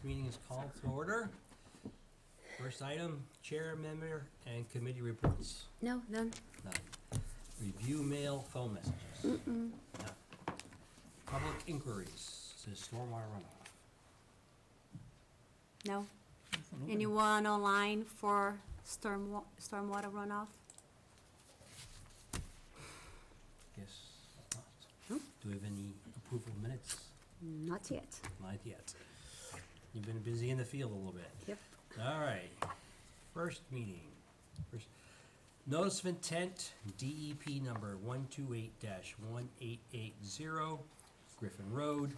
meeting is called to order. First item, chair, member, and committee reports. No, none. None. Review mail, phone messages. None. Public inquiries, says stormwater runoff. No. Anyone online for stormwater runoff? Guess not. Nope. Do we have any approval of minutes? Not yet. Not yet. You've been busy in the field a little bit. Yep. All right. First meeting. First, notice of intent, DEP number 128-1880, Griffin Road.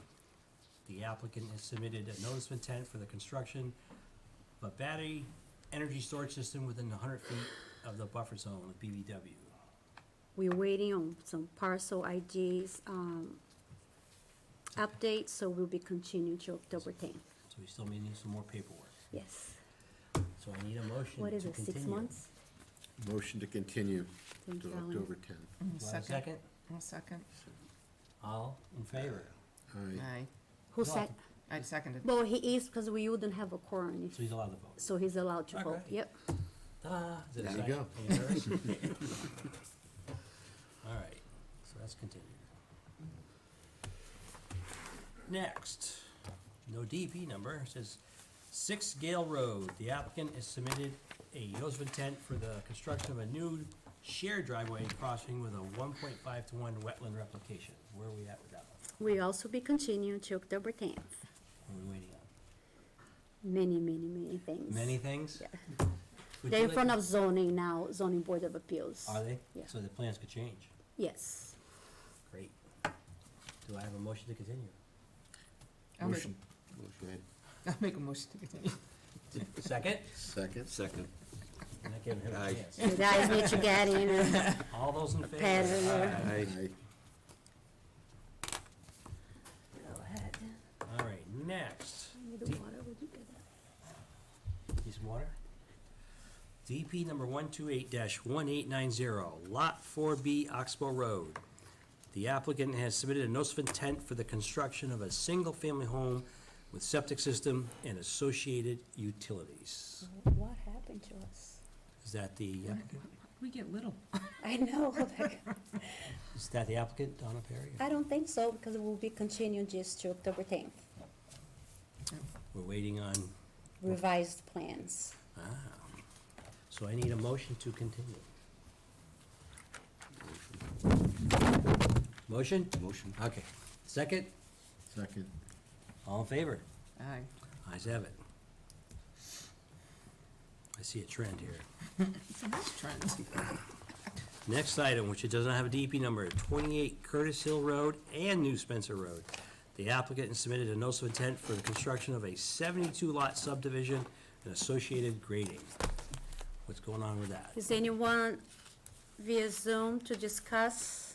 The applicant has submitted a notice of intent for the construction of a battery energy storage system within 100 feet of the buffer zone of BBW. We're waiting on some parcel IDs, updates, so we'll be continuing to October 10th. So we still may need some more paperwork. Yes. So I need a motion What is to it, continue. 6 months? Motion to continue Thank to you, Alan. October 10th. Do I have a second? I'll second. All in favor? Aye. Aye. Who Go said? on. I'd seconded. Well, he is, because we wouldn't have a quorum, So he's allowed to vote. so he's allowed to vote. Okay. Yep. Ah, is it a There you second? go. Are you nervous? All right, so that's continued. Next, no DEP number, it says 6 Gale Road. The applicant has submitted a notice of intent for the construction of a new shared driveway crossing with a 1.5 to 1 wetland replication. Where are we at with that one? We also be continuing to October 10th. What are we waiting on? Many things. Many things? Yeah. Would They're you in like front to- of zoning now, zoning board of appeals. Are they? Yeah. So the plans could change. Yes. Great. Do I have a motion to continue? I'll make, Motion. Motion made. I'll make a motion to continue. Second? Second? Second. I'm not giving him a Aye. chance. You guys need to get in and All those in favor? Pad in there. Aye. Aye. go ahead. All right, next, Need the water, would you get that? need some water? DP number 128-1890, Lot 4B, Oxbow Road. The applicant has submitted a notice of intent for the construction of a single-family home with septic system and associated utilities. What happened to us? Is that the applicant? We get little. I know. Is that the applicant, Donna Perry? I don't think so, because it will be continued just to October 10th. We're waiting on, Revised plans. so I need a motion to continue. Motion? Motion. Okay. Second? Second. All in favor? Aye. Ayes have it. I see a trend here. It's a nice trend. Next item, which it does not have a DEP number, 28 Curtis Hill Road and New Spencer Road. The applicant has submitted a notice of intent for the construction of a 72-lot subdivision and associated grading. What's going on with that? Is anyone via Zoom to discuss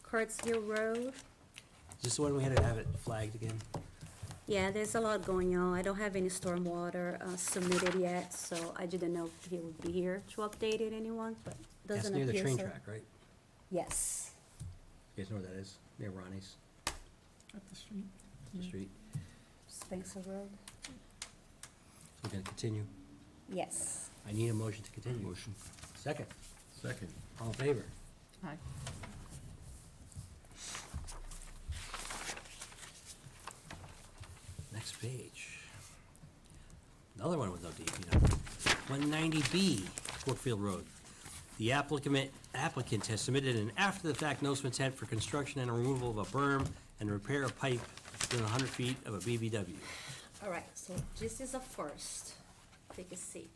Kurt's Hill Road? Is this the one we had to have it flagged again? Yeah, there's a lot going on. I don't have any stormwater submitted yet, so I didn't know if he would be here to update it, anyone, but That's doesn't near appear the train so. track, right? Yes. You guys know where that is? Near Ronnie's Up the street. Street. Spencer Road? So we're gonna continue. Yes. I need a motion to continue. Motion. Second. Second. All in favor? Aye. Next page. Another one with no DEP number. 190B, Brookfield Road. The applicant has submitted an after-the-fact notice of intent for construction and removal of a berm and repair of pipe within 100 feet of a BBW. All right, so this is a first. Take a seat.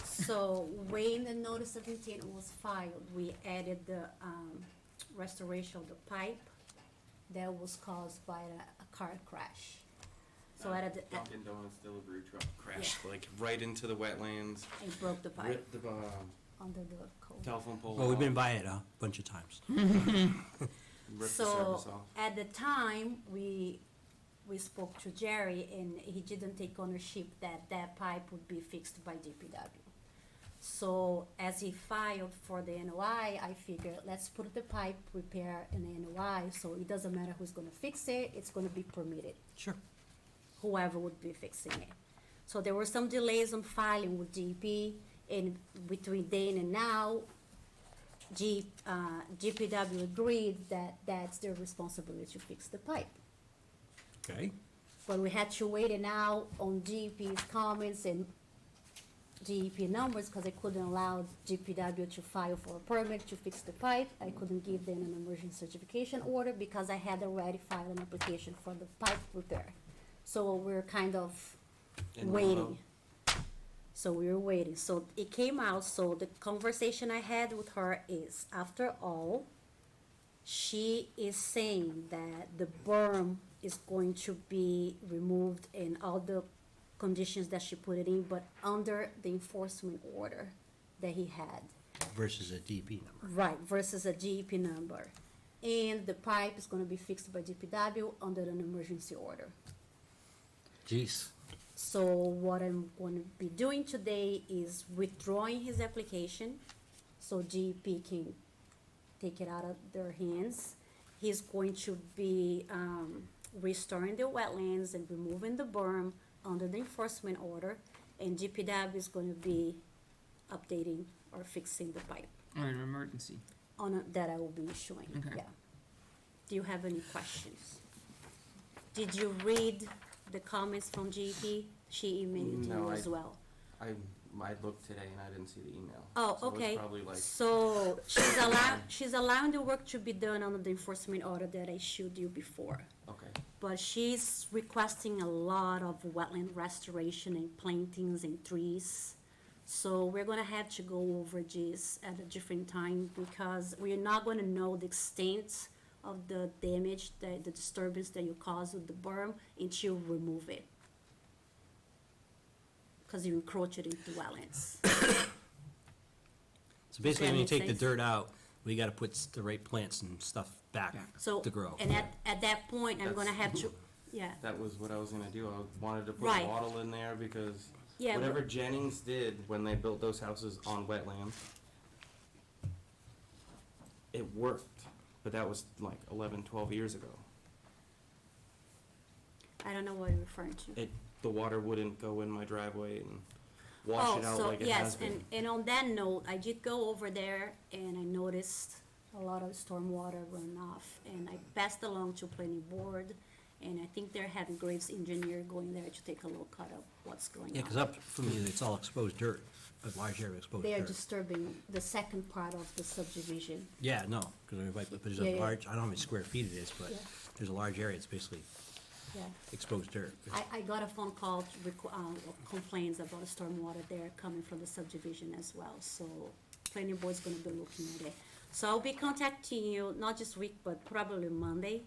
So when the notice of intent was filed, we added the restoration of the pipe that was caused by a car crash. So at the, Dunkin' Donuts delivery truck crashed like right into the wetlands, it broke the pipe ripped the under the cold. telephone pole Well, we've been off, by it a bunch of times. ripped the So service off. at the time, we spoke to Jerry, and he didn't take ownership that that pipe would be fixed by DPW. So as he filed for the NOI, I figured, let's put the pipe repair in the NOI, so it doesn't matter who's gonna fix it, it's gonna be permitted. Sure. whoever would be fixing it. So there were some delays on filing with DEP, and between then and now, GPW agreed that that's their responsibility to fix the pipe. Okay, But we had to wait an hour on DEP's comments and DEP numbers, because I couldn't allow DPW to file for a permit to fix the pipe. I couldn't give them an emergency certification order because I had already filed an application for the pipe repair. So we're kind of In waiting. limbo. So we were waiting. So it came out, so the conversation I had with her is, after all, she is saying that the berm is going to be removed and all the conditions that she put it in, but under the enforcement order that he had. versus a DP number. Right, versus a DEP number. And the pipe is gonna be fixed by DPW under an emergency order. Jeez, So what I'm gonna be doing today is withdrawing his application, so DEP can take it out of their hands. He's going to be, restoring the wetlands and removing the berm under the enforcement order, and DPW is gonna be updating or fixing the pipe On an emergency. that I will be issuing, Okay. yeah. Do you have any questions? Did you read the comments from GEP? She emailed you No, as well. I looked today and I didn't see the email. Oh, So it's okay. probably like, So she's allowing the work to be done under the enforcement order that I issued you before. okay, But she's requesting a lot of wetland restoration and plantings and trees. So we're gonna have to go over this at a different time, because we're not gonna know the extent of the damage, the disturbance that you caused with the berm until you remove it. Cause you encroach it into wetlands. so basically, when you make take the sense? dirt out, we gotta put the right plants and stuff back Yeah. So, to grow. and at that point, I'm gonna have to, yeah. that was what I was gonna do. I wanted to put Right. wattle in there because Yeah, but- whatever Jennings did when they built those houses on wetlands, it worked, but that was like 11, 12 years ago. I don't know what you're referring to. The water wouldn't go in my driveway and wash it out like it has been. And on that note, I did go over there and I noticed a lot of stormwater runoff, and I passed along to planning board, and I think they're having Graves engineer going there to take a look at what's going on. Yeah, cause up from you, it's all exposed dirt, a large area of exposed They are dirt. disturbing the second part of the subdivision. Yeah, no, cause there's Yeah, a yeah. large, I don't know how many square feet it is, but Yeah. there's a large area, it's basically Yeah. exposed dirt. I got a phone call to complaints about stormwater there coming from the subdivision as well, so planning board's gonna be looking at it. So I'll be contacting you, not this week, but probably Monday,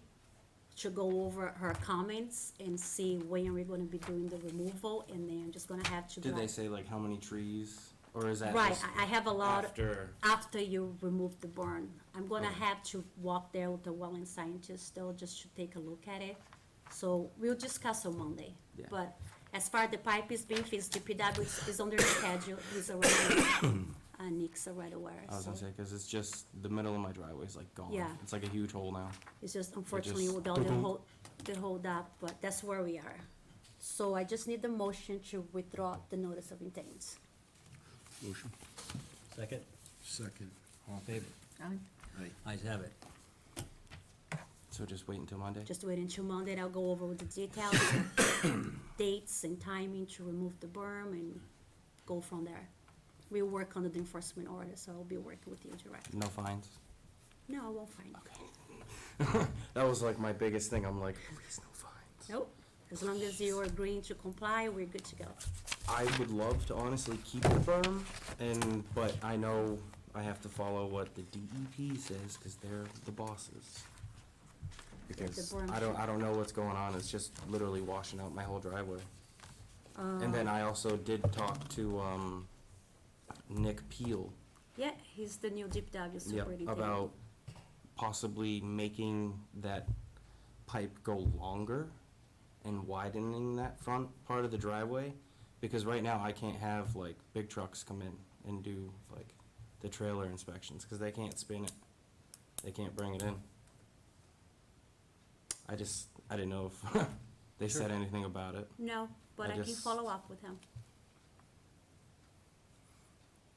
to go over her comments and see when we're gonna be doing the removal, and then I'm just gonna have to. Did they drive- say like how many trees, or is that Right, just I have a lot, after? you remove the burn. I'm gonna Okay. have to walk there with the wetland scientist, though, just to take a look at it. So we'll discuss on Monday. Yeah. But as far as the pipe is being fixed, DPW is on their schedule, he's already, Nick's already aware, I was so. gonna say, cause it's just, the middle of my driveway is like gone. Yeah. It's like a huge hole now. It's just unfortunately just- without the hold up, but that's where we are. So I just need the motion to withdraw the notice of intent. Motion. Second, Second. all in favor? Aye. Aye. Ayes have it. So just wait until Monday? Just wait until Monday, I'll go over with the details, dates and timing to remove the berm and go from there. We'll work under the enforcement order, so I'll be working with you directly. No fines? No, I won't find you. That was like my biggest thing. I'm like, please no fines. Nope, as long as you're agreeing to comply, we're good to go. I would love to honestly keep the berm, but I know I have to follow what the DEP says, cause they're the bosses. Because berm I don't know what's going on. It's just literally washing out my whole driveway. And then I also did talk to, Nick Peel. Yeah, he's the new DPW Yep, superintendent. about possibly making that pipe go longer and widening that front part of the driveway. Because right now I can't have like big trucks come in and do like the trailer inspections, cause they can't spin it. They can't bring it in. I didn't know if they Sure. said anything about it. No, but I I can just- follow up with him.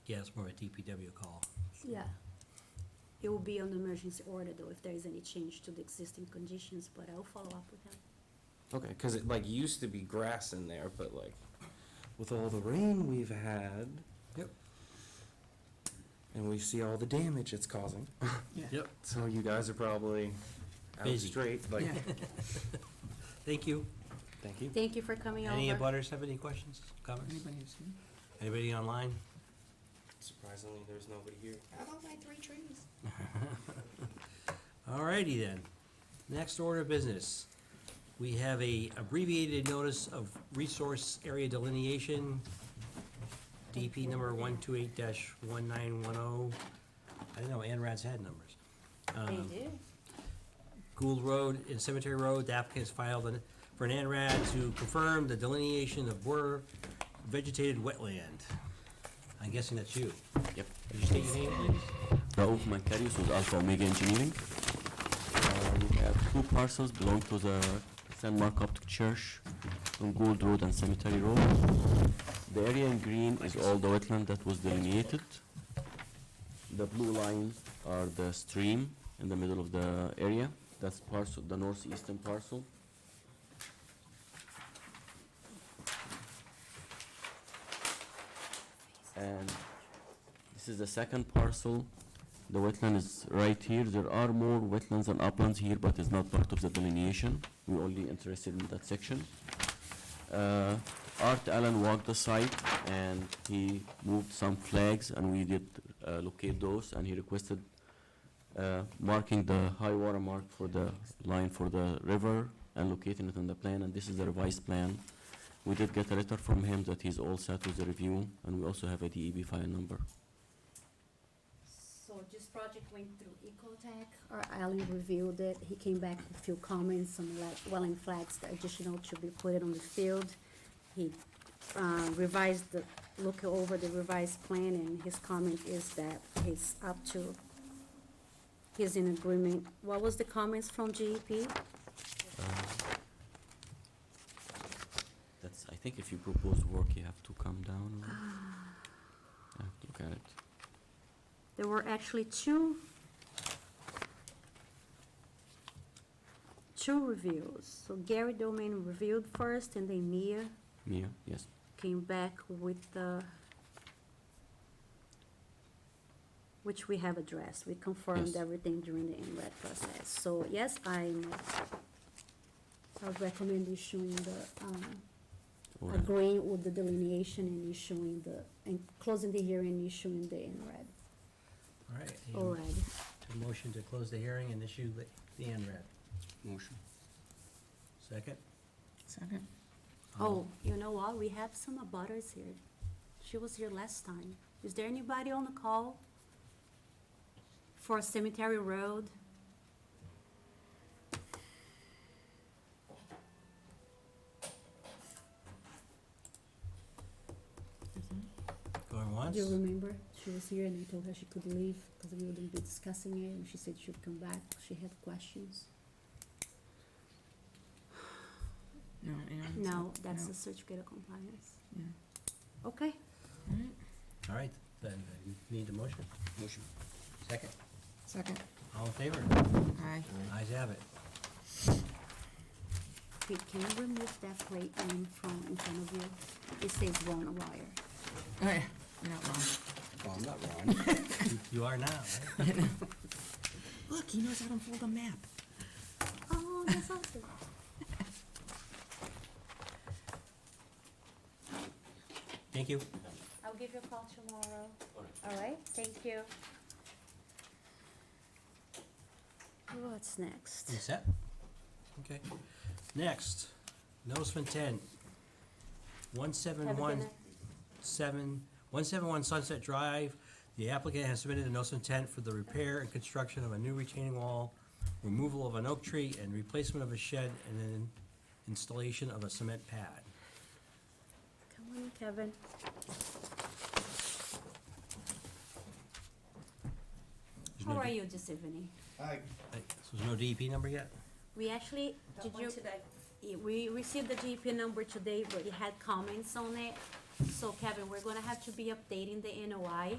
Yeah, it's more of a DPW call. Yeah. It will be on the emergency order though, if there is any change to the existing conditions, but I'll follow up with him. Okay, because it like used to be grass in there, but like with all the rain we've had, Yep. and we see all the damage it's causing, Yeah. Yep. so you guys are probably out Busy. straight. Like, Yeah. Thank you. thank you. Thank you for coming over. Any abutters have any questions, comments? Anybody who's here? Anybody online? Surprisingly, there's nobody here. How about my 3 trees? Alrighty then. Next order of business. We have a abbreviated notice of resource area delineation, DP number 128-1910. I didn't know ANRAD's had numbers. They do. Gould Road and Cemetery Road, the applicant has filed for an ANRAD to confirm the delineation of border vegetated wetland. I'm guessing that's you. Yep. Could you state your name, please? Raouf Mankarius with Alpha Omega Engineering. We have 2 parcels belong to the St. Mark Coptic Church on Gould Road and Cemetery Road. The area in green is all the wetland that was delineated. The blue lines are the stream in the middle of the area. That's parcel, the northeastern parcel. And this is the second parcel. The wetland is right here. There are more wetlands and uplands here, but it's not part of the delineation. We're only interested in that section. Art Allen walked the site and he moved some flags and we did locate those, and he requested marking the high water mark for the line for the river and locating it on the plan, and this is the revised plan. We did get a letter from him that he's all set with the review, and we also have a DEB file number. So this project went through Ecotech, or Alan reviewed it, he came back with a few comments, some welling flags, the additional to be put on the field. He revised the, look over the revised plan, and his comment is that he's up to, he's in agreement. What was the comments from GEP? That's, I think if you propose work, you have to come down. I have to look at it. There were actually two reviews. So Gary Domain reviewed first, and then Mia Mia, yes. came back with the, which we have addressed. We confirmed Yes. everything during the INRAD process. So yes, I would recommend issuing the, All right. agreeing with the delineation and issuing the, and closing the hearing and issuing the INRAD Alright. already. A motion to close the hearing and issue the ANRAD. Motion. Second? Second? Oh, you know what? We have some abutters here. She was here last time. Is there anybody on the call for Cemetery Road? Going once? Do you remember? She was here and I told her she could leave because we wouldn't be discussing it, and she said she would come back. She had questions. No, Aaron? No, that's No. the certificate of compliance. Yeah. Okay. All right, Alright, then you need a motion. Motion. Second? second. All in favor? Aye. Ayes have it. Pete, can you remove that plate in front of you? It says Ron Wire. Oh, yeah, you're not wrong. Oh, I'm not wrong. You are now, right? Look, he knows how to unfold a map. Oh, that's awesome. Thank you. I'll give you a call tomorrow. All right, thank you. What's next? You set? Okay. Next, notice of intent. Have a good night. 171 Sunset Drive. The applicant has submitted a notice of intent for the repair and construction of a new retaining wall, removal of an oak tree, and replacement of a shed, and then installation of a cement pad. Come on, Kevin. There's How no are D- you this evening? Hi. So there's no DEP number yet? We actually, did you, We received the GP number today, but it had comments on it. So Kevin, we're gonna have to be updating the NOI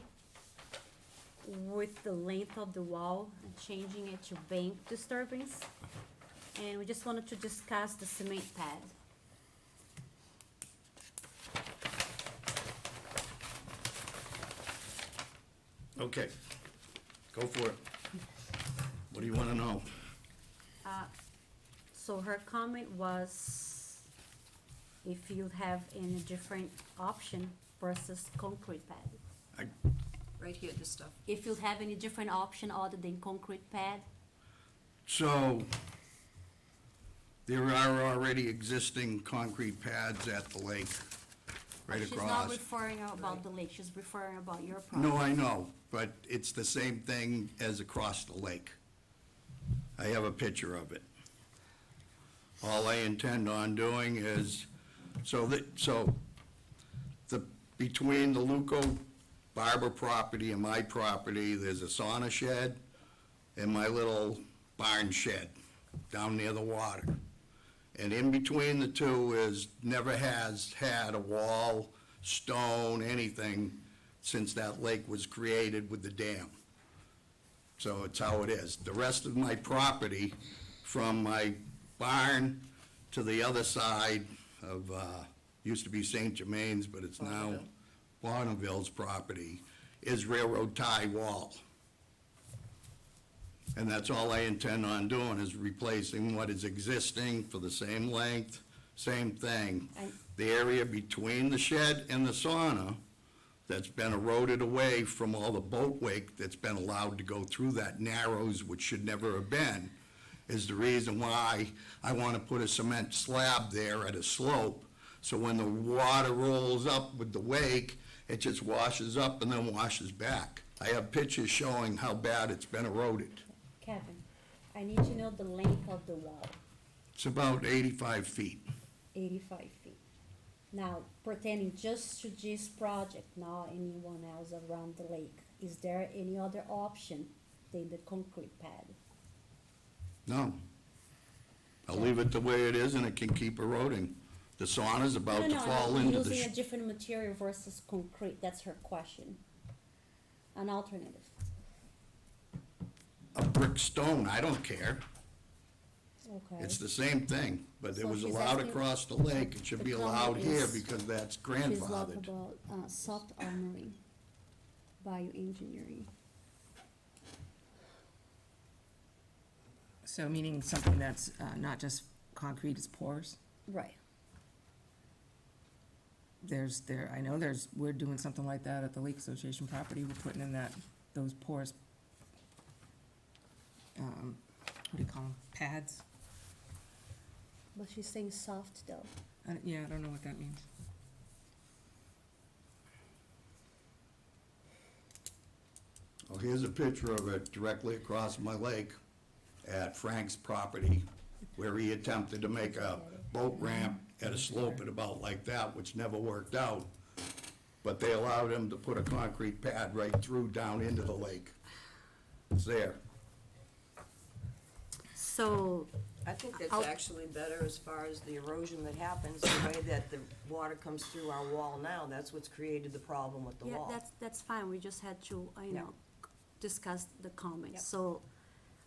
with the length of the wall and changing it to bank disturbance. And we just wanted to discuss the cement pad. Okay, go for it. What do you wanna know? So her comment was if you have any different option versus concrete pad. I, Right here, this stuff. If you have any different option other than concrete pad, so, there are already existing concrete pads at the lake, right she's not across. referring about the lake, she's referring about your property. No, I know, but it's the same thing as across the lake. I have a picture of it. All I intend on doing is, between the Luco Barber property and my property, there's a sauna shed and my little barn shed down near the water. And in between the two never has had a wall, stone, anything since that lake was created with the dam. So it's how it is. The rest of my property, from my barn to the other side of, used to be St. Germain's, but it's now Bonneville's property, is railroad tie wall. And that's all I intend on doing, is replacing what is existing for the same length, same thing. And- The area between the shed and the sauna that's been eroded away from all the boat wake that's been allowed to go through that narrows, which should never have been, is the reason why I want to put a cement slab there at a slope, so when the water rolls up with the wake, it just washes up and then washes back. I have pictures showing how bad it's been eroded. Kevin, I need to know the length of the wall, It's about 85 feet. 85 feet. Now, pertaining just to this project, not anyone else around the lake, is there any other option than the concrete pad? No. I'll leave it the way it is and it can keep eroding. The sauna's about to fall No, into the. using a different material versus concrete, that's her question. An alternative. A brick stone, I don't care. Okay. It's the same thing, but it So was she's allowed asking- across the lake, it should the be comment allowed here is- because that's She's talking grandfathered. about, soft armoring, bioengineering. So meaning something that's not just concrete, it's porous? Right. I know we're doing something like that at the Lake Association property, we're putting in those porous, what do you call them, pads? But she's saying soft though. Yeah, I don't know what that means. Well, here's a picture of it directly across my lake at Frank's property, where he attempted to make a boat ramp at a slope at about like that, which never worked out. But they allowed him to put a concrete pad right through down into the lake. It's there. So, I think I'll- that's actually better as far as the erosion that happens, the way that the water comes through our wall now, that's what's created the problem with the yeah, wall. that's fine, we just had to, Yeah. discuss the comments. Yep. So,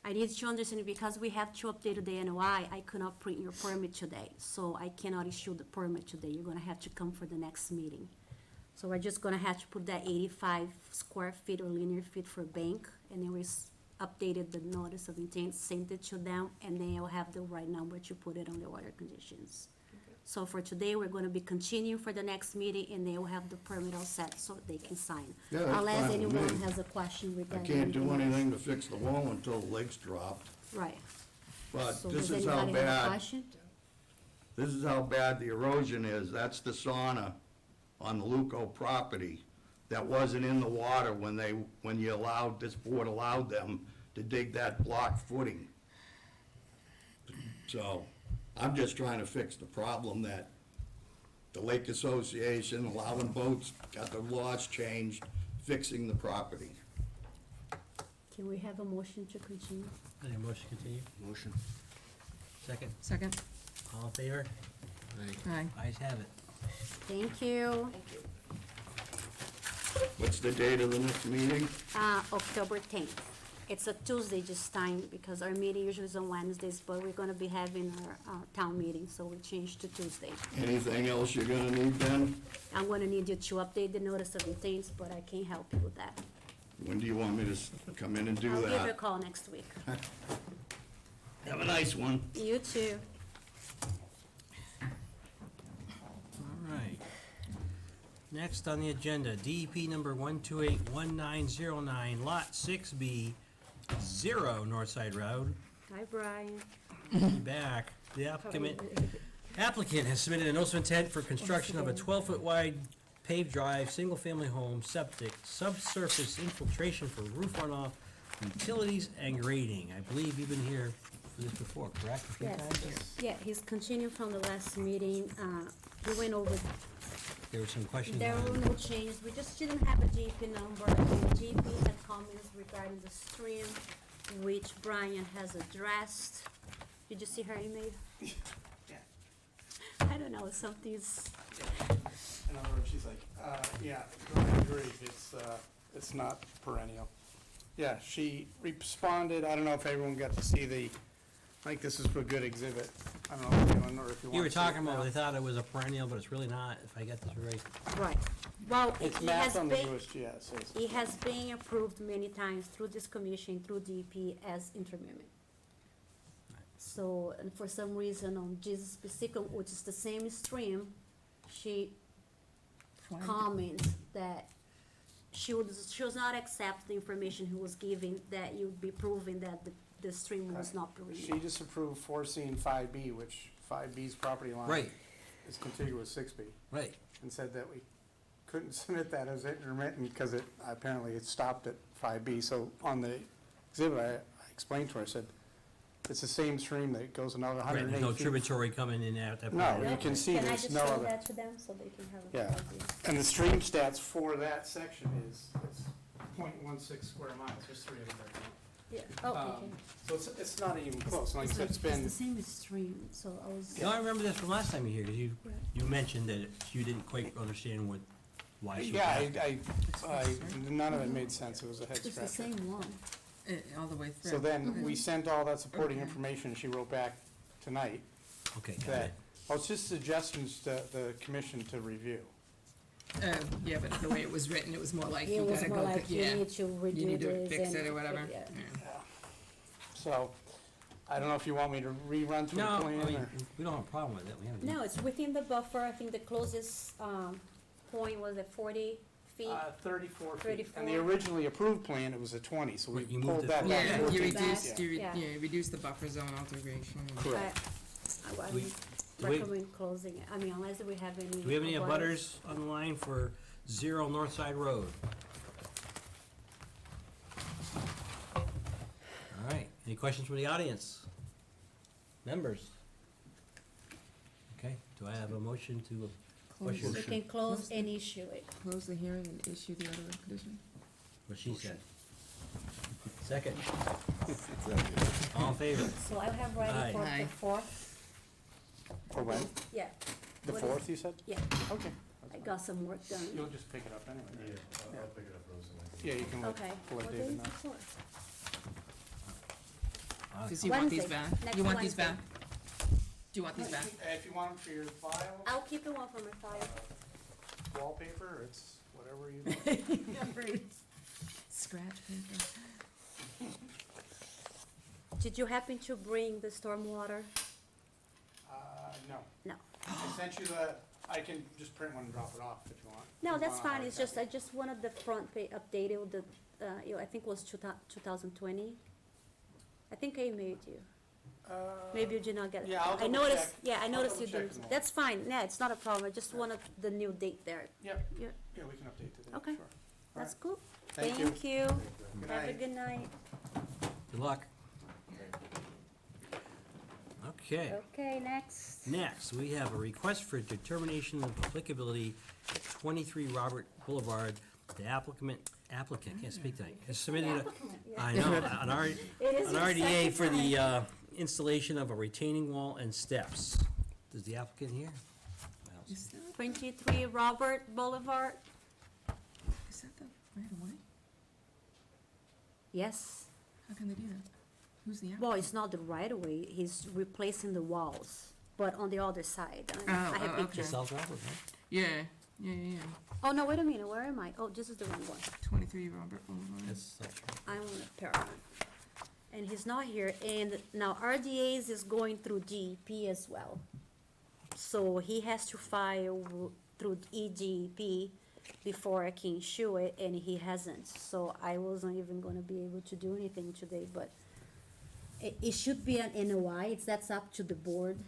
I need to understand, because we have to update the NOI, I could not print your permit today, so I cannot issue the permit today, you're gonna have to come for the next meeting. So we're just gonna have to put that 85 square feet or linear feet for bank, and then updated the notice of intent, sent it to them, and then I'll have the right number to put it on the order conditions. So for today, we're gonna be continuing for the next meeting, and they will have the permit all set so they can sign. Yeah, that's Unless fine with anyone me. has a question I regarding. can't do else. anything to fix the wall until the lake's dropped. Right. But So this does is how anybody have a bad, question? this is how bad the erosion is. That's the sauna on the Luco property that wasn't in the water when this board allowed them to dig that block footing. So, I'm just trying to fix the problem that the Lake Association allowing boats, got the laws changed, fixing the property. Can we have a motion to continue? Any motion to continue? Motion. Second? Second? All in favor? Aye. Ayes have it. Thank you. Thank you. What's the date of the next meeting? October 10th. It's a Tuesday this time because our meeting usually is on Wednesdays, but we're gonna be having our town meeting, so we changed to Tuesday. Anything else you're gonna need then? I'm gonna need you to update the notice of intent, but I can't help you with that. When do you want me to come in and do I'll give you a that? call next week. Have a nice one. You too. All right. Next on the agenda, DEP number 1281909, Lot 6B, 0 Northside Road. Hi, Brian. Back. The applicant has submitted a notice of intent for construction of a 12-foot wide paved drive, single-family home, septic, subsurface infiltration for roof runoff, utilities, and grading. I believe you've been here for this before, correct? A few Yes. times? Yeah, he's continuing from the last meeting. We went over, There were some questions there were on, no changes. We just didn't have a GP number. And GP had comments regarding the stream, which Brian has addressed. Did you see her email? I don't know, something's, In other words, she's like, yeah, I agree, it's not perennial. Yeah, she responded, I don't know if everyone got to see I think this is a good exhibit. I don't know if anyone, or if you want to you were see it talking about, now. they thought it was a perennial, but it's really not, if I get this right. right. Well, It's he mapped has on the been, USGS. he has been approved many times through this commission, through DEP as intermediate. So, and for some reason on Jesus specific, which is the same stream, she comments that she was not accept the information he was giving, that you'd be proving that the stream was not She perennial. just approved 4C and 5B, which 5B's property line Right, is contiguous 6B, right. and said that we couldn't submit that as intermittent because apparently it stopped at 5B. So on the exhibit, I explained to her, I said, it's the same stream that goes another Right, 108 there's no feet. tributary coming in at that No, point. you can see Can I there's just no show other. that to them so they can have a Yeah. idea? And the stream stats for that section is, it's 0.16 square miles, there's 3 of them right now. Yeah, oh, okay. So it's not even close, like I said, it's It's been, the same stream, so I was. No, I remember this from last time you were here, 'cause you mentioned that you didn't quite understand why she was yeah, asking. none of it made sense, it was a head It's the scratcher. same one. All the way through. So then, we sent all that supporting Okay. information, she wrote back tonight, Okay, got that, it. well, it's just suggestions to the commission to review. Yeah, but the way it was written, it was more like It you was gotta more go, like you yeah. need to redo this. You need to fix and- it or whatever. yeah. So, I don't know if you want me to rerun through the No, plan, I mean, or? we don't have a problem with it, we haven't. No, it's within the buffer. I think the closest, point was at 40 feet. 34 feet. 34. And the originally approved plan, it was a 20, so we Right, you moved pulled it that forward. back. Yeah, 14 you feet. reduced, Yeah. you reduced the buffer zone alteration. and- Correct. I We- would do we- recommend closing it. I mean, unless we have any. Do we have any abutters. abutters on the line for 0 Northside Road? All right, any questions from the audience? Members? Okay, do I have a motion to, what's your, We can close and issue it. Close the hearing and issue the order of condition. what she said? Second. All in favor? So I have Aye. ready for Aye. the 4th. For when? Yeah. The What is- 4th, you said? Yeah, Okay. I got some work done. You'll just pick it up anyway. Yeah, I'll pick it up, Roseanne. Yeah, you can let Okay. What day David is know. the 4th? Does he want these Wednesday, back? next You want these Wednesday. back? Do you want these back? If you want them for your file, I'll keep the one from my file. wallpaper, it's whatever you want. Scratch paper. Did you happen to bring the stormwater? No. No. I sent you I can just print one and drop it off if you want. No, You that's want a fine. hard It's just, copy. I just wanted the front page updated with the, I think it was 2020. I think I emailed you. Maybe you did not get it. yeah, I'll I double noticed, check. yeah, I I'll noticed double you check didn't. tomorrow. That's fine. Yeah, it's not a problem. I just wanted the new date there. Yep, Yeah, yeah, we can update today, Okay. sure. that's cool. Thank you. Thank you. Good Have a night. good night. Good luck. Okay. Okay, next. Next, we have a request for determination of applicability at 23 Robert Boulevard. The applicant, can't speak tonight, has submitted I know, It is an your RDA second for time. the installation of a retaining wall and steps. Is the applicant here? Well, Is that, 23 Robert Boulevard? is that the right of way? Yes. How can they do that? Who's the Well, applicant? it's not the right of way, he's replacing the walls, but on the other side. I have okay. pictures. South Robert, right? Yeah, yeah. Oh, no, wait a minute, where am I? Oh, this is the wrong one. 23 Robert Boulevard. That's South Robert. I'm on the Paramount. And he's not here, and now RDA's is going through DEP as well. So he has to file through EDP before I can issue it, and he hasn't. So I wasn't even gonna be able to do anything today, but it should be an NOI, that's up to the board.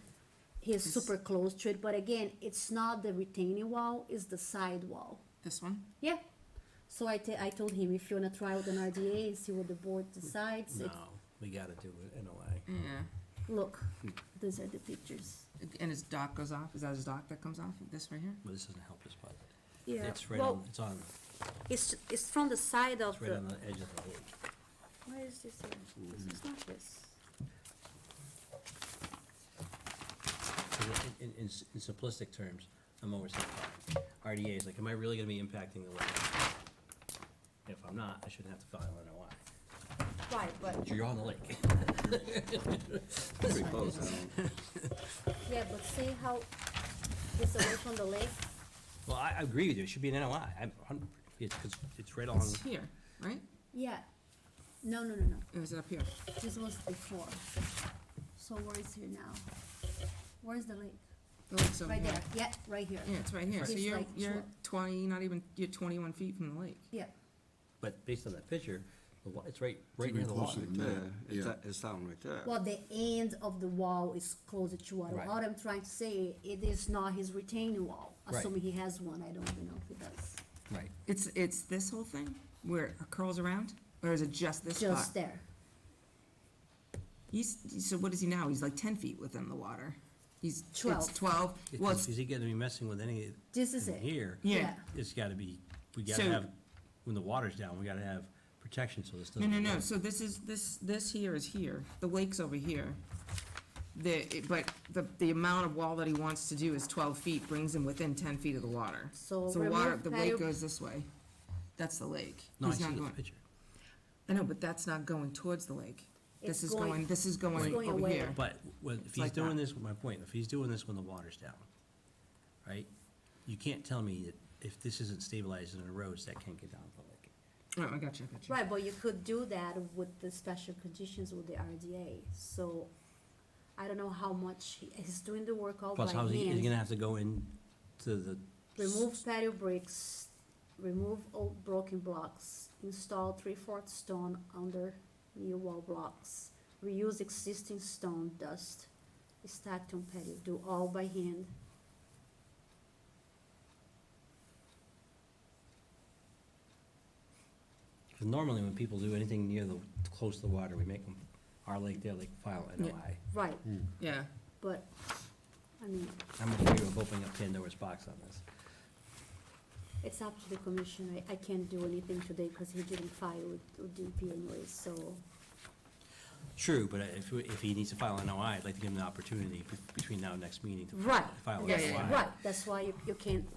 He's super close to it, but again, it's not the retaining wall, it's the side wall. This one? Yeah. So I told him, if you wanna try with an RDA and see what the board decides, No, we gotta do it NOI. Yeah. look, those are the pictures. And his dock goes off? Is that his dock that comes off? This right here? Well, this doesn't help us, but Yeah, it's right well, on, it's on, it's from the side of it's right the, on the edge of the lake. where is this here? This is not this. In simplistic terms, I'm oversimplifying. RDA is like, am I really gonna be impacting the lake? If I'm not, I shouldn't have to file an NOI. Right, but, You're on the lake. Pretty close, yeah, but see how it's away from the lake? Well, I agree with you, it should be an NOI. It's right on, It's here, right? Yeah. No, Or is it up here? this was before. So where is here now? Where's the lake? The lake's over Right here. there, yeah, right here. Yeah, it's right here. So It's you're, like you're short. 20, not even, you're 21 feet from the lake. Yeah, but based on that picture, it's right near the water. It's down right there. well, the end of the wall is closer to water. Right. All I'm trying to say, it is not his retaining wall, Right. assuming he has one, I don't even know if he does. Right. It's this whole thing where it curls around? Or is it just this spot? Just there. So what is he now? He's like 10 feet within the water. He's, it's 12. 12. Well, Is he gonna be messing with any, This is in it. here? yeah. It's gotta be, we gotta So- have, when the water's down, we gotta have protection so this No, doesn't. no, no, erode. so this is, this here is here, the lake's over here. But the amount of wall that he wants to do is 12 feet, brings him within 10 feet of the water. So So water, remove the patio- lake goes this way, that's the lake. No, I He's see not this going. picture. I know, but that's not going towards the lake. It's This is going it's going over away. here. But if he's like doing that. this, my point, if he's doing this when the water's down, right? You can't tell me that if this isn't stabilized and erodes, that can't get down to the lake. Oh, I got you. Right, but you could do that with the special conditions with the RDA, so I don't know how much he's doing the work all by Plus, how's he hand. gonna have to go in to the, Remove patio bricks, remove old broken blocks, install 3/4 stone under new wall blocks, reuse existing stone dust, stacked on patio, do all by hand. cause normally when people do anything near the, close to the water, we make them, our lake, their lake, file NOI. Right, Yeah, but, I mean, I'm afraid of opening up Pandora's box on this. it's up to the commissioner, I can't do anything today because he didn't file with DP anyway, so. True, but if he needs to file an NOI, I'd like to give him the opportunity between now and next meeting to Right, file an Yeah, that's, yeah, NOI. right, that's why you can't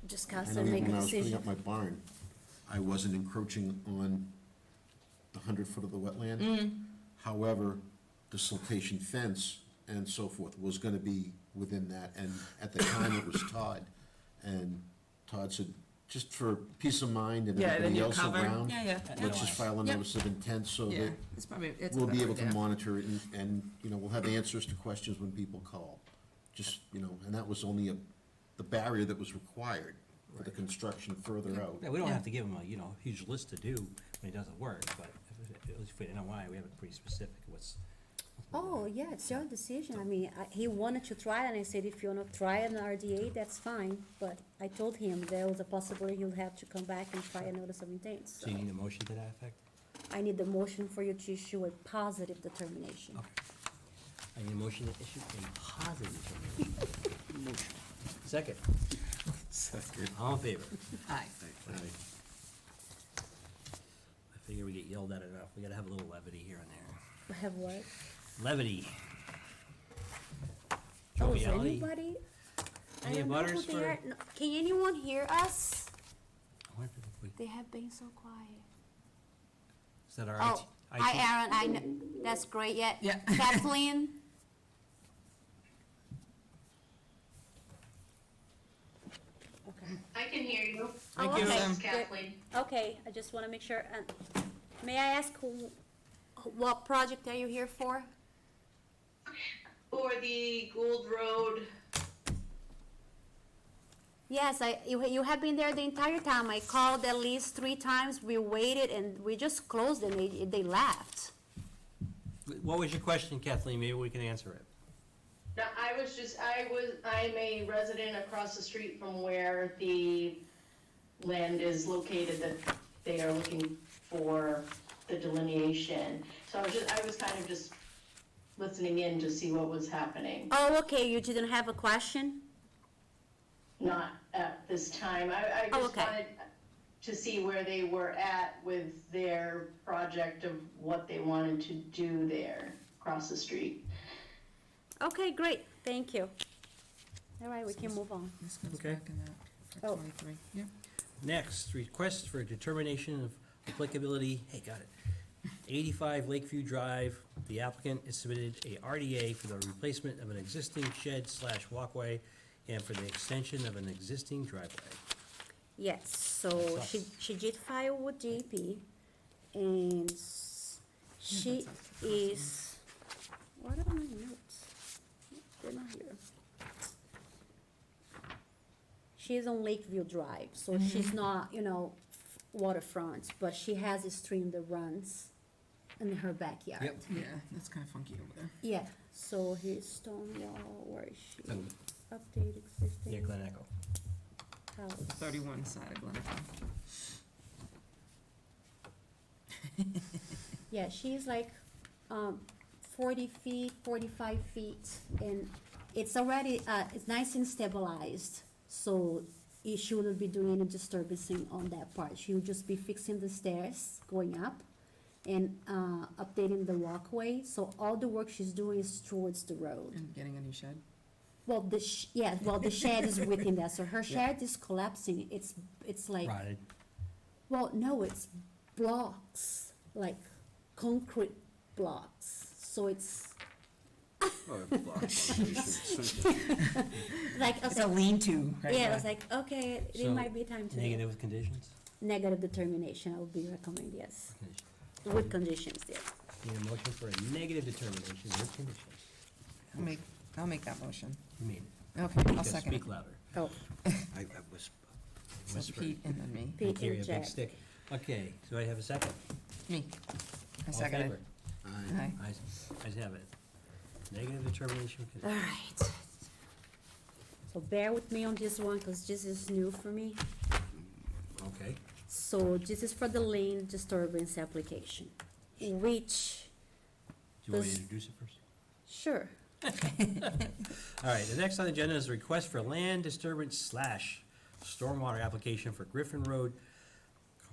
discuss I know and make when a I was putting decision. up my barn, I wasn't encroaching on the 100 foot of the wetland. Mm. However, the siltation fence and so forth was gonna be within that, and at the time it was Todd. And Todd said, just for peace of mind and yeah, then everybody you else cover, around, yeah. let's just file a Yep. notice of intent so Yeah, that it's probably, it's. we'll be better able to there. monitor it and, you know, we'll have answers to questions when people call. Just, you know, and that was only the barrier that was required for the construction further out. Yeah, we don't Yeah. have to give him a, huge list to do when he doesn't work, but at least for NOI, we have it pretty specific what's. Oh, yeah, it's your decision. I mean, he wanted to try, and I said, if you wanna try an RDA, that's fine. But I told him there was a possibility he'll have to come back and try a notice of intent, so. So you need a motion to that effect? I need the motion for you to issue a positive determination. Okay. I need a motion to issue a positive determination. Motion. Second, Second. all in favor? Aye. I figure we get yelled at enough, we gotta have a little levity here and there. Have what? Levity. Oh, Joviality. Is reality. anybody? I Any don't know who abutters they for- are. No, can anyone hear us? I wonder if we- They have been so quiet. Is that our Oh, IT? hi, Aaron, I know, that's great, yeah. Yeah. Kathleen? Okay. I can hear you. Thank Oh, you. okay, Sam. good. Kathleen. Okay, I just wanna make sure, may I ask what project are you here for? For the Gould Road, Yes, you have been there the entire time. I called at least 3 times. We waited and we just closed and they left. What was your question, Kathleen? Maybe we can answer it. now, I'm a resident across the street from where the land is located that they are looking for the delineation. So I was kind of just listening in to see what was happening. Oh, okay, you didn't have a question? Not at this time. I Oh, just okay. wanted to see where they were at with their project of what they wanted to do there across the street. Okay, great, thank you. All right, we can move on. This goes Okay. back in that for Oh. 23. Yeah. Next, request for determination of applicability, hey, got it. 85 Lakeview Drive, the applicant has submitted a RDA for the replacement of an existing shed/walkway and for the extension of an existing driveway. Yes, so she did file with DEP, and she is, what are my notes? They're not here. She is on Lakeview Drive, so she's not, waterfront, but she has a stream that runs in her backyard. Yep. Yeah, that's kind of funky over there. Yeah, so his stone wall, where is she? Um, Update existing Near Glen Echo. house. 31 side of Glencoe. Yeah, she's like, 40 feet, 45 feet, and it's already, it's nice and stabilized, so she wouldn't be doing any disturbing on that part. She would just be fixing the stairs going up and, updating the walkway, so all the work she's doing is towards the road. And getting a new shed. Well, the shed is within that, so her shed is collapsing, it's like. Rotted. Well, no, it's blocks, like concrete blocks. So it's like, It's a okay, lean-to, right? yeah, I was like, okay, it So, might be time to. Negative conditions? Negative determination, I would be recommend, yes. With conditions, yes. Need a motion for a negative determination with conditions. I'll make that motion. You mean it. Okay, I'll Just second it. speak louder. Oh, I whisper. So Whisper. Pete and then me. Pete And carry and a big Jack. stick. Okay, so I have a second. Me. I All in second it. favor? Aye. Ayes have it. Negative determination with all conditions. right. So bear with me on this one, because this is new for me. Okay. So this is for the land disturbance application, which, Do you want me Does- to introduce it first? sure, All right, the next on the agenda is a request for land disturbance / stormwater application for Griffin Road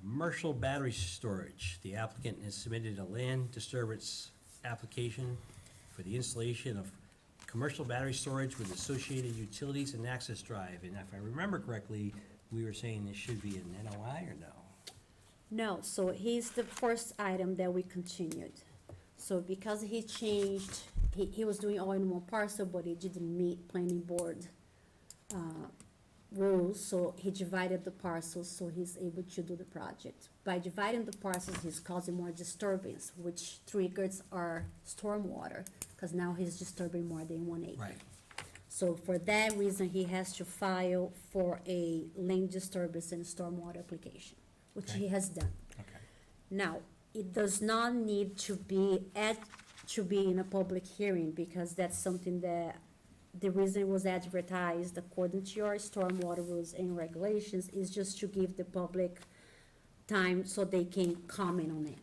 commercial battery storage. The applicant has submitted a land disturbance application for the installation of commercial battery storage with associated utilities and access drive. And if I remember correctly, we were saying this should be an NOI or no? no, so he's the first item that we continued. So because he changed, he was doing all in one parcel, but he didn't meet planning board, rules, so he divided the parcels, so he's able to do the project. By dividing the parcels, he's causing more disturbance, which triggers our stormwater, because now he's disturbing more than 1 acre. Right. So for that reason, he has to file for a land disturbance and stormwater application, which he Okay. has done. Okay. Now, it does not need to be in a public hearing, because that's something that, the reason it was advertised according to your stormwater rules and regulations is just to give the public time so they can comment on it.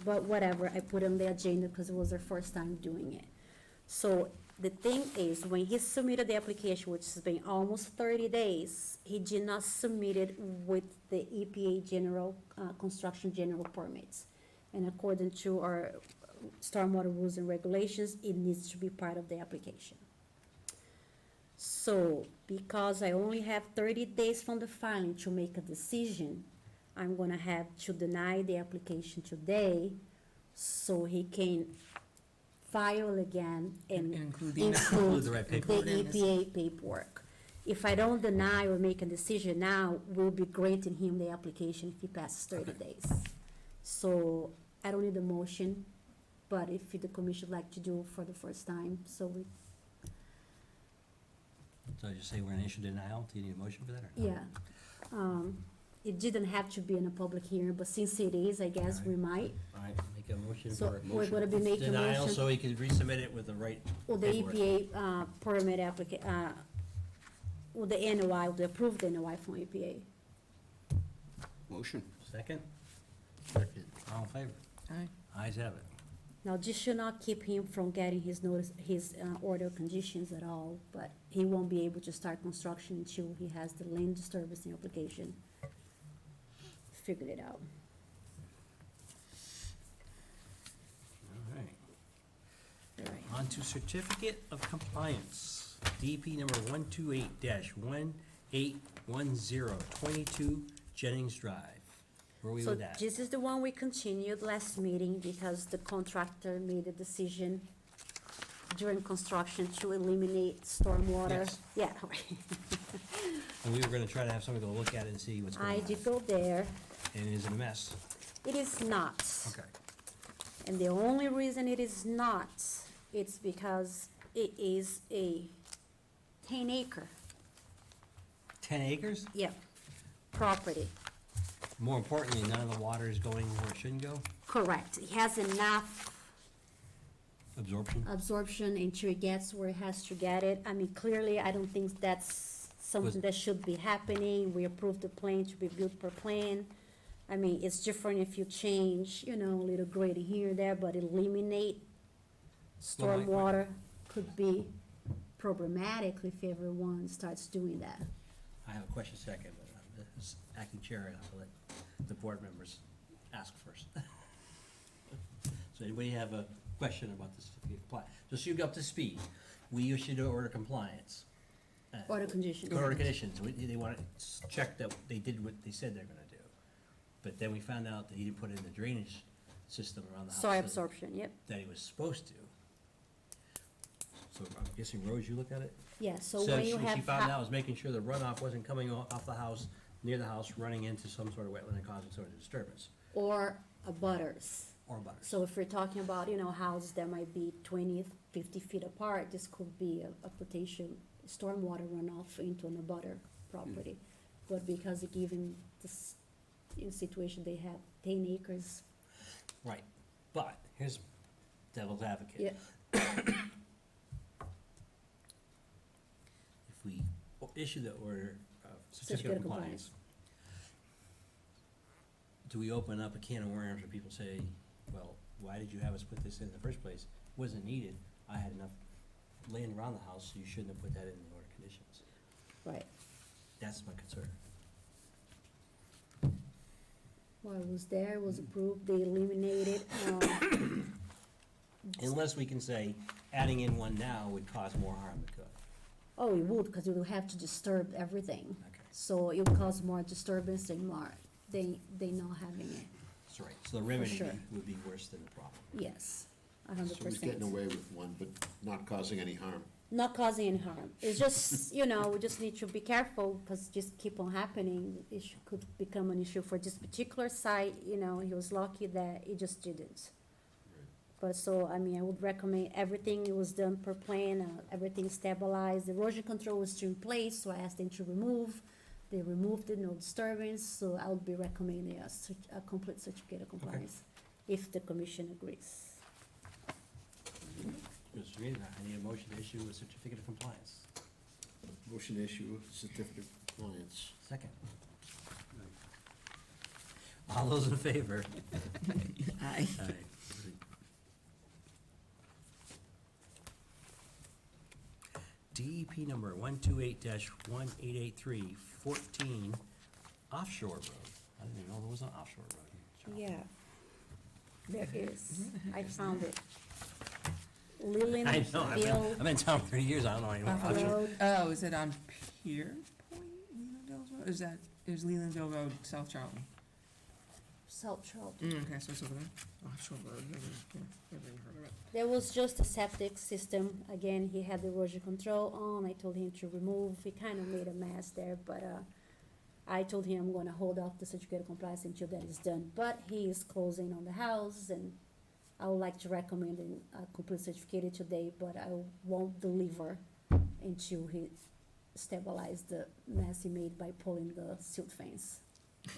But whatever, I put on the agenda because it was their first time doing it. So the thing is, when he submitted the application, which has been almost 30 days, he did not submit it with the EPA general, construction general permits. And according to our stormwater rules and regulations, it needs to be part of the application. So, because I only have 30 days from the filing to make a decision, I'm gonna have to deny the application today, so he can file again and Include the- include the right the paperwork. EPA paperwork. If I don't deny or make a decision now, we'll be granting him the application if he passes 30 days. So, I don't need a motion, but if the commission would like to do it for the first time, so we, So I just say we're in issue denial, do you need a motion for that or not? yeah. It didn't have to be in a public hearing, but since it is, I guess we might. All right, make a motion So for we're gonna be making a denial, motion. so he can resubmit it with the right Well, the paperwork. EPA, permit with the NOI, the approved NOI from EPA. Motion. Second, Second. all in favor? Aye. Ayes have it. Now, this should not keep him from getting his notice, his, order of conditions at all, but he won't be able to start construction until he has the land disturbance application. Figured it out. All right. All right. On to certificate of compliance, DP number 128-1810, 22 Jennings Drive. Where are we So with that? this is the one we continued last meeting because the contractor made a decision during construction to eliminate stormwater. Yes. Yeah, right. And we were gonna try to have somebody go look at it and see what's going on. I did go there. And it is a mess. It is not. Okay. And the only reason it is not, it's because it is a 10-acre, 10 acres? property. More importantly, none of the water is going where it shouldn't go? Correct. It has enough Absorption? absorption until it gets where it has to get it. I mean, clearly, I don't think that's something that should be happening. We approved the plan to be built per plan. I mean, it's different if you change, a little grading here and there, but eliminate Well, stormwater could be problematic if everyone starts doing that. I have a question second, but as acting chair, I'll let the board members ask first. So anybody have a question about this? Just so you get up to speed, we issued an order of compliance. Order conditions. Order of conditions, they want to check that they did what they said they're gonna do. But then we found out that he didn't put in the drainage system around the house. Soil that- absorption, yep. That he was supposed to. So I'm guessing, Rose, you looked at it? Yeah, so So when you what have. she found out was making sure the runoff wasn't coming off the house, near the house, running into some sort of wetland and causing sort of disturbance, Or abutters. or butters. So if we're talking about, houses that might be 20, 50 feet apart, this could be a potential stormwater runoff into an abutter property. But because given this, situation, they have 10 acres, Right, but here's devil's advocate. yeah, If we issue the order of certificate of compliance, do we open up a can of worms where people say, well, why did you have us put this in the first place? Wasn't needed, I had enough land around the house, so you shouldn't have put that in the order of conditions. right. That's my concern. Well, it was there, it was approved, they eliminated, Unless we can say, adding in one now would cause more harm than good. oh, it would, because it would have to disturb everything. Okay. So it would cause more disturbance than more, they not having it, That's right, so the remedy sure. would be worse than the problem. yes, So he's 100%. getting away with one, but not causing any harm. Not causing any harm. It's just, we just need to be careful, because just keep on happening. It could become an issue for this particular site, he was lucky that it just didn't. But so, I would recommend everything was done per plan, everything stabilized, the erosion control was still in place, so I asked them to remove. They removed it, no disturbance, so I would be recommending a complete certificate of compliance, if the commission agrees. Mr. Reed, I need a motion to issue a certificate of compliance. Motion to issue a certificate of compliance. Second. All those in favor? Aye. Aye. DEP number 128-1883, 14 Offshore Road. I didn't even know there was an offshore road. Yeah, there is. I found it. Leland I know, Hill I've been in town 30 years, I don't know anymore. Road. Oh, is it on Pier Point, Lelandville Road? Is Lelandville Road South Charlton? South Charlton. Okay, so it's over there. Offshore Road, never heard of it. There was just a septic system. Again, he had the erosion control on. I told him to remove. He kind of made a mess there, but I told him I'm going to hold off the certificate of compliance until that is done. But he is closing on the house, and I would like to recommend a complete certificate today, but I won't deliver until he stabilized the mess he made by pulling the silt fence,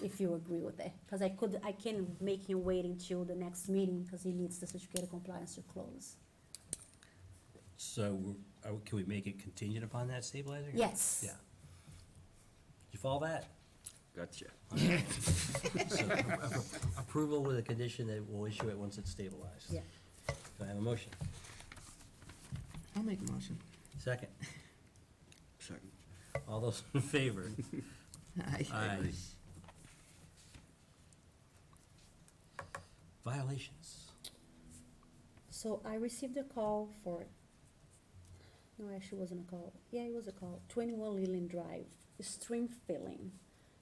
if you agree with that. Because I can't make him wait until the next meeting, because he needs the certificate of compliance to close. So, can we make it contingent upon that stabilizing? Yes. Yeah. Did you follow that? Gotcha. So, approval with a condition that we'll issue it once it's stabilized. Yeah. Do I have a motion? I'll make a motion. Second. Second. All those in favor? Aye. Aye. Violations. So I received a call for, no, actually it wasn't a call. Yeah, it was a call. 21 Leland Drive, stream filling.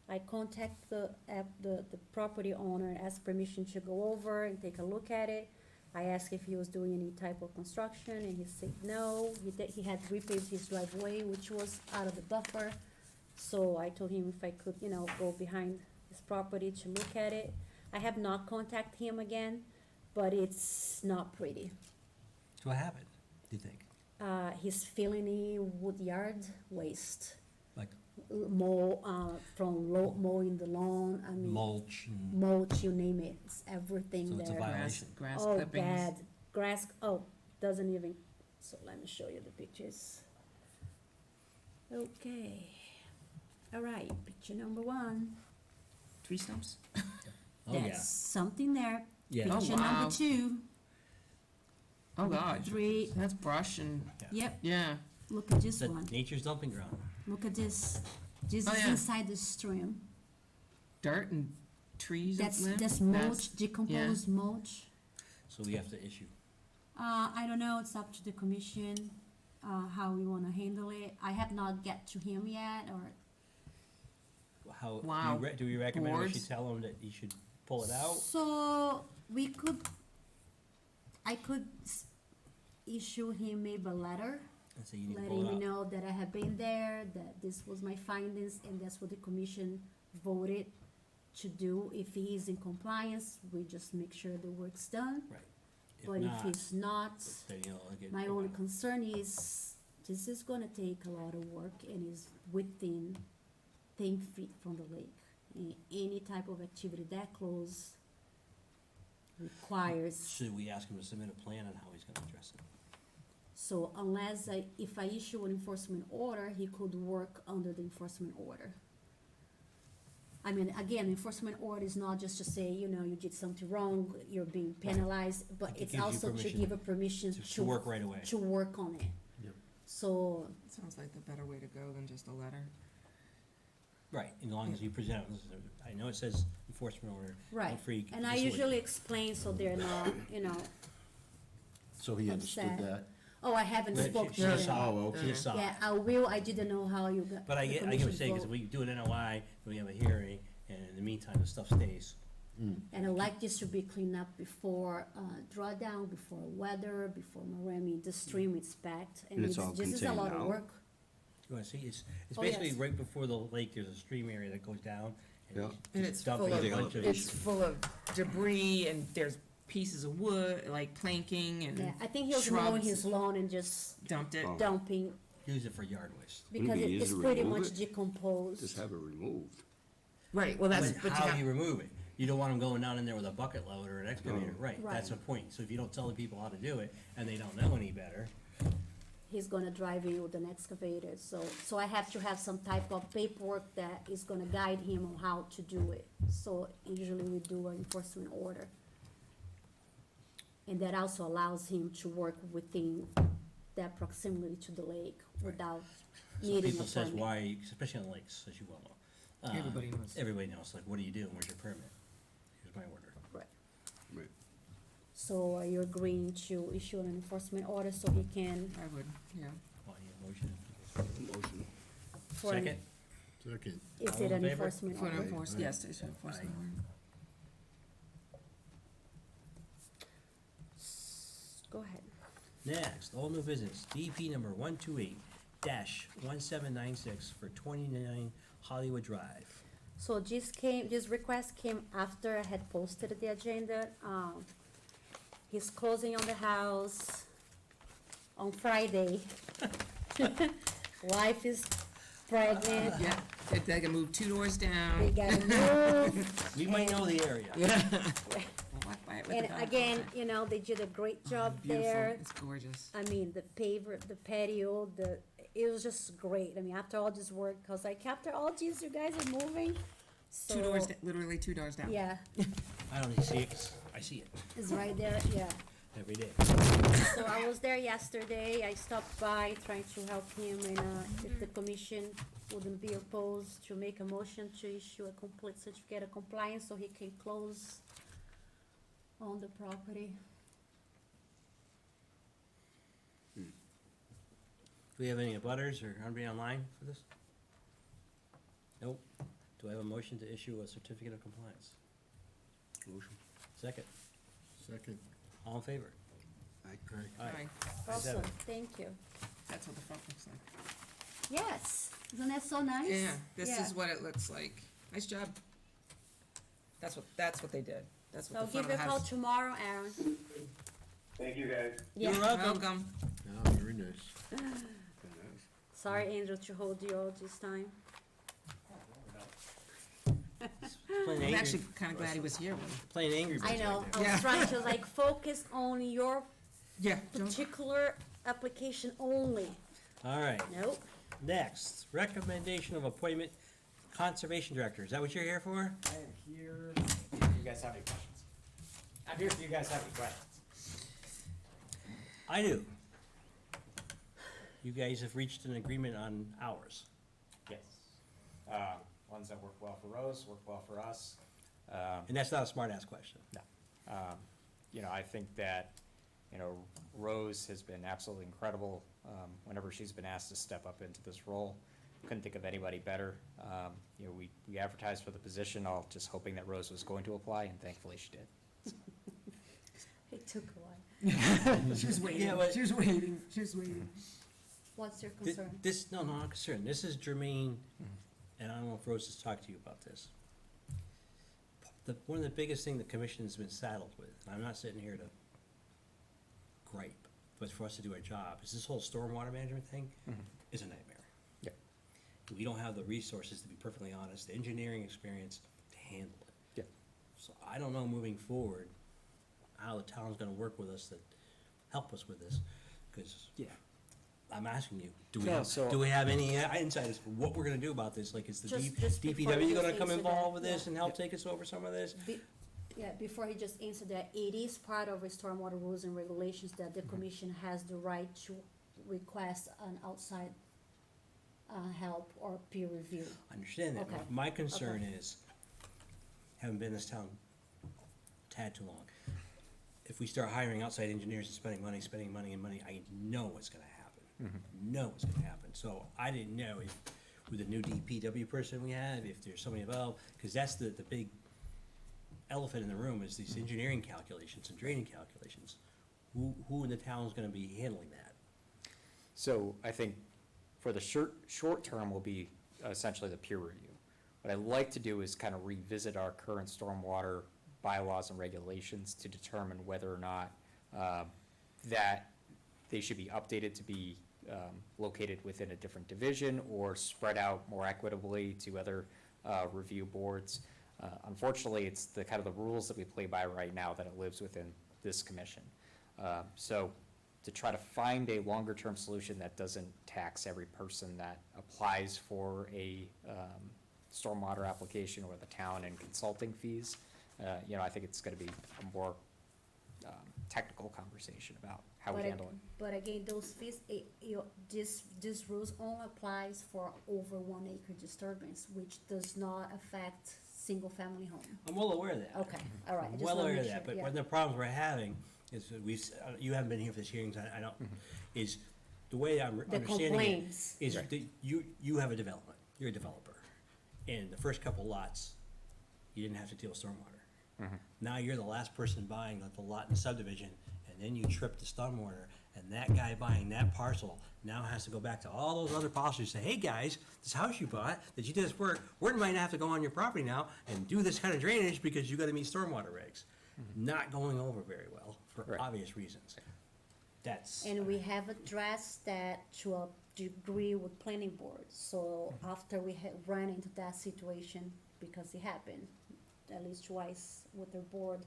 I contact the property owner, ask permission to go over and take a look at it. I asked if he was doing any type of construction, and he said no. He had repaved his driveway, which was out of the buffer. So I told him if I could, go behind his property to look at it. I have not contacted him again, but it's not pretty. So what happened, do you think? He's filling in wood yard waste, Like mowing the lawn, mulch and, mulch, you name it, it's everything so there. it's a violation? Grass Oh, clippings. bad, grass, doesn't even, so let me show you the pictures. Okay, all right, picture number 1. Tree stumps? Oh, yeah. There's something there. Yeah. Oh, Picture wow. number 2, Oh, God. 3, That's brush and, yep, yeah. look at this It's one, nature's dumping ground. look at this. This Oh, is yeah. inside the stream. Dirt and trees That's, up there? that's mulch, decomposed mulch. So we have to issue. I don't know, it's up to the commission, how we wanna handle it. I have not get to him yet, or, How, Wow. do we recommend we should Boards? tell him that he should pull it out? so, I could issue him maybe a letter, And say you need to letting pull him it out? know that I have been there, that this was my findings, and that's what the commission voted to do. If he is in compliance, we just make sure the work's done. Right. But if not, he's not, then, like it- my only concern is, this is gonna take a lot of work and is within 10 feet from the lake. And any type of activity that close requires, Should we ask him to submit a plan on how he's gonna address it? so if I issue an enforcement order, he could work under the enforcement order. I mean, again, enforcement order is not just to say, you did something wrong, you're being penalized, but It it's gives you also to permission give a permission To work right away. to work on it. Yep. So, Sounds like the better way to go than just a letter. Right, as long as you present, I know it says enforcement order. right, free and I facility. usually explain so they're not, So he understood Upset. that? oh, I haven't But spoken she to just them. saw, Oh, she just saw. Yeah, I will, I didn't know how you got. But I the get what commission you're saying, because vote. we do an NOI, we have a hearing, and in the meantime, the stuff stays. And I like this to be cleaned up before, drawdown, before weather, before Maremi, the stream is packed, and And it's it's, all this is a contained lot of now? work. You wanna see, it's Oh, basically yes. right before the lake, there's a stream area that goes down. Yeah. And he's it's full dumping a of, bunch of. it's full of debris and there's pieces of wood, like planking and Yeah, I think he was mowing shrubs. his lawn and just Dumped it. Oh. dumping, Use it for yard waste. because Wouldn't it be it's easy to pretty remove much it? decomposed. Just have it removed. Right, well, that's, But but how do you remove it? You don't want them going down in there with a bucket load or an excavator, Oh. right, that's the Right. point. So if you don't tell the people how to do it, and they don't know any better, He's gonna drive in with an excavator, so I have to have some type of paperwork that is gonna guide him on how to do it. So usually we do an enforcement order. And that also allows him to work within that proximity to the lake without so needing a people says, permit. why, especially on lakes, as you well know. Everybody knows. Everybody knows, like, what do you do, where's your permit? Here's my order. Right. Right. So are you agreeing to issue an enforcement order so he can? I would, yeah. Oh, yeah, motion. Motion. for an- Second? Second. Is All it in an favor? enforcement For an order? enforce, yes, it's an enforcement order. Go ahead. Next, all new business, DP number 128-1796 for 29 Hollywood Drive. So this request came after I had posted the agenda. He's closing on the house on Friday. Wife is pregnant, Yeah, they can move 2 doors they down. gotta move. We might know the area. Walk by it with And the dog. again, you know, they did a great job Beautiful, there. it's gorgeous. I mean, the paver, the patio, it was just great. I mean, after all this work, cause like after all this, you guys are moving. 2 doors, So, literally 2 doors down. yeah, I don't even see it, 'cause I see it it's right there, yeah. every day. So I was there yesterday, I stopped by trying to help him, and, if the commission wouldn't be opposed to make a motion to issue a complete certificate of compliance so he can close on the property. Do we have any abutters or anybody online for this? Nope. Do I have a motion to issue a certificate of compliance? Motion. Second, Second. all in favor? Aye. Aye. Aye. Awesome, seven. thank you. That's what the front looks like. Yes, isn't that so nice? Yeah, this Yeah. is what it looks like. Nice job. That's what they did. That's So what I'll the give front you of a the call house. tomorrow, Aaron. Thank you, guys. You're Yeah, welcome. Welcome. Oh, very nice. Very nice. sorry, Andrew, to hold you all this time. Playing I'm angry, actually kinda glad he was here. playing Angry Birds I know, right I there. was trying to like focus on your Yeah. don't- particular application only. All right, Nope. next, recommendation of appointment, Conservation Director. Is that what you're here for? I am here if you guys have any questions. I'm here if you guys have any questions. I do. You guys have reached an agreement on hours. Yes. Ones that work well for Rose, work well for us. And that's not a smart-ass question. You know, I think that, you know, Rose has been absolutely incredible, whenever she's been asked to step up into this role. Couldn't think of anybody better. You know, we advertised for the position, all just hoping that Rose was going to apply, and thankfully she did. It took a while. She was waiting, Yeah, but- she was waiting, she was waiting. What's your Thi- concern? This, no, no, I'm concerned. This is germane, and I don't know if Rose has talked to you about this. One of the biggest thing the commission's been saddled with, and I'm not sitting here to gripe, but for us to do our job, is this whole stormwater management thing is a nightmare. Yep. We don't have the resources, to be perfectly honest, the engineering experience to handle it. Yep. So I don't know moving forward how the town's gonna work with us to help us with this, because Yeah. I'm asking you, do we No, have, so- do we have any insight as to what we're gonna do about this? Like, is the Just before DPW you gonna come answer that, involved with this yeah. and help take us over some of this? Yeah, before he just answered that, it is part of the stormwater rules and regulations that the commission has the right to request an outside help or peer review. I understand that. Okay. My concern is, haven't been in this town a tad too long. If we start hiring outside engineers and spending money, and money, I know what's gonna happen. Know what's gonna happen. So I didn't know if, with the new DPW person we have, if there's somebody involved, because that's the big elephant in the room is these engineering calculations and draining calculations. Who in the town is gonna be handling that? So I think for the short term will be essentially the peer review. What I'd like to do is kind of revisit our current stormwater bylaws and regulations to determine whether or not that they should be updated to be located within a different division or spread out more equitably to other review boards. Unfortunately, it's the kind of the rules that we play by right now that it lives within this commission. So to try to find a longer-term solution that doesn't tax every person that applies for a stormwater application or the town and consulting fees, you know, I think it's gonna be a more technical conversation about how we handle it. But again, those fees, this rules only applies for over 1 acre disturbance, which does not affect single-family home. I'm well aware of that. Okay, all right. I I'm just well wanna aware of make that, sure, but yeah. one of the problems we're having is that you haven't been here for this hearings, I don't, is the way I'm The understanding it complaints. is that you have a development, you're a developer. And the first couple lots, you didn't have to deal with stormwater. Now you're the last person buying the lot in the subdivision, and then you trip the stormwater, and that guy buying that parcel now has to go back to all those other parcels and say, hey, guys, this house you bought, that you did this work, we might have to go on your property now and do this kind of drainage because you gotta meet stormwater regs. Not going over very well, for Right. obvious reasons. That's, And we have addressed that to a degree with planning board, so after we had run into that situation, because it happened, at least twice with the board,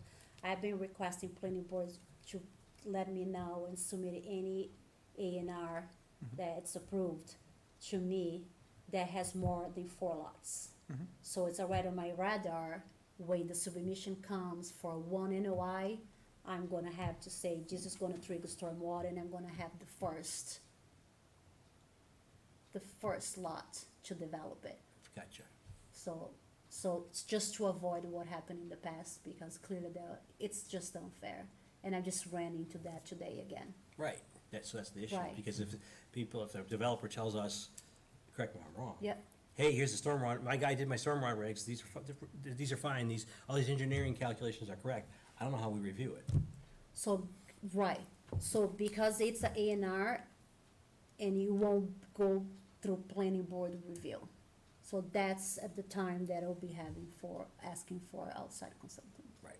I've been requesting planning boards to let me know and submit any A&R that's approved to me that has more than 4 lots. So it's already on my radar, when the submission comes for one NOI, I'm gonna have to say, this is gonna trigger stormwater, and I'm gonna have the first lot to develop it. gotcha. So it's just to avoid what happened in the past, because clearly it's just unfair. And I just ran into that today again. Right, that's the issue, Right. because if the developer tells us, correct me if I'm wrong. Yep, Hey, here's the stormwater, my guy did my stormwater regs, these are fine, all these engineering calculations are correct. I don't know how we review it. so, right, so because it's a A&R, and you won't go through planning board review. So that's at the time that I'll be asking for outside consultant. Right.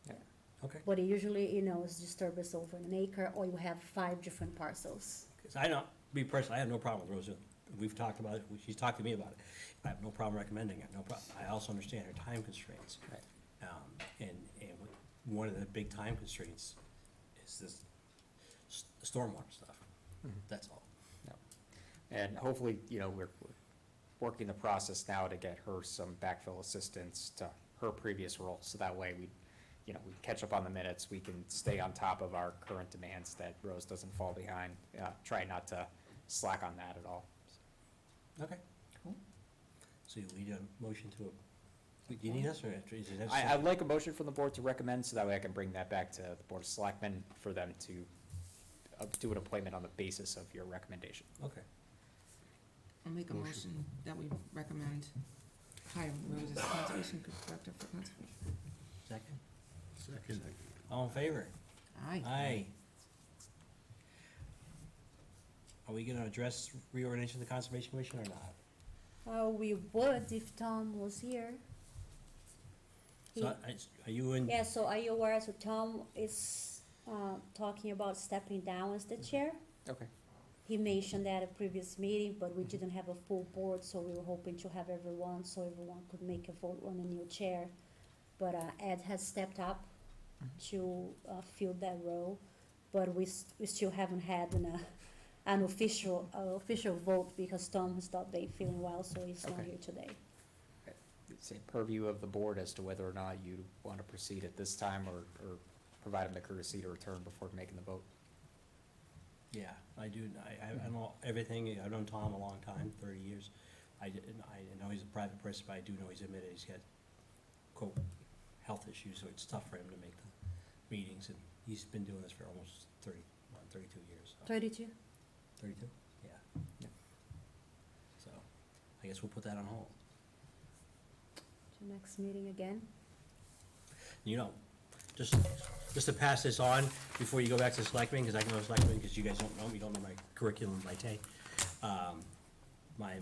Yeah. Okay. But usually, it's disturbance over an acre, or you have 5 different parcels. Because I don't, me personally, I have no problem with Rosa. We've talked about it, she's talked to me about it. I have no problem recommending it, no problem. I also understand her time constraints. Right. And one of the big time constraints is this stormwater stuff. That's all. And hopefully, we're working the process now to get her some backfill assistance to her previous role, so that way we catch up on the minutes, we can stay on top of our current demands, that Rose doesn't fall behind, try not to slack on that at all. Okay. Cool. So you need a motion to, do you need us, or is it? I'd like a motion from the board to recommend, so that way I can bring that back to the Board of Selectmen for them to do an appointment on the basis of your recommendation. Okay. I'll make a motion that we recommend hire Rose as conservation director for conservation. Second? Second. All in favor? Aye. Aye. Are we gonna address reorganization of the Conservation Commission or not? We would if Tom was here. So, are you in? Yeah, so are you aware, so Tom is, talking about stepping down as the chair? Okay. He mentioned that at a previous meeting, but we didn't have a full board, so we were hoping to have everyone, so everyone could make a vote on a new chair. But, Ed has stepped up to, fill that role, but we still haven't had an official vote, because Tom has not been feeling well, so he's not Okay. here today. It's a purview of the board as to whether or not you want to proceed at this time, or provide him the courtesy to return before making the vote. Yeah, I do, I know everything, I've known Tom a long time, 30 years. I know he's a private person, but I do know he's admitted he's got, quote, health issues, so it's tough for him to make the meetings, and he's been doing this for almost 32 years. So. 32? 32? Yeah. Yeah. So, I guess we'll put that on hold. To next meeting again? Just to pass this on before you go back to selectmen, because I can go to selectmen, because you guys don't know, you don't know my curriculum vitae. My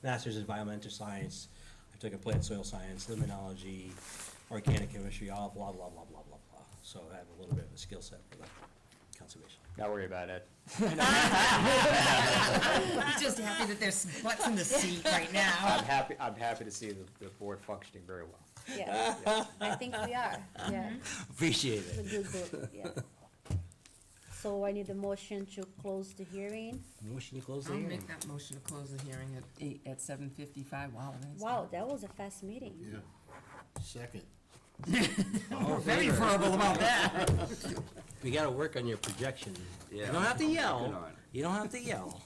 master's in environmental science, I took a plant soil science, limnology, organic chemistry, all blah, blah, blah, blah, blah, blah. So I have a little bit of a skill set for the conservation. Not worry about it. I'm just happy that there's butts in the seat right now. I'm happy to see the board functioning very well. Yeah, I think we are, yeah. Appreciate It's a it. good group, yeah. So I need a motion to close the hearing. Motion to close the I'll hearing. make that motion to close the hearing at 7:55. Wow. that's- Wow, that was a fast meeting. Yeah. Second. All in Very favor? verbal about that. We gotta work on your projection. You Yeah. don't have to Good yell. on it. You don't have to yell.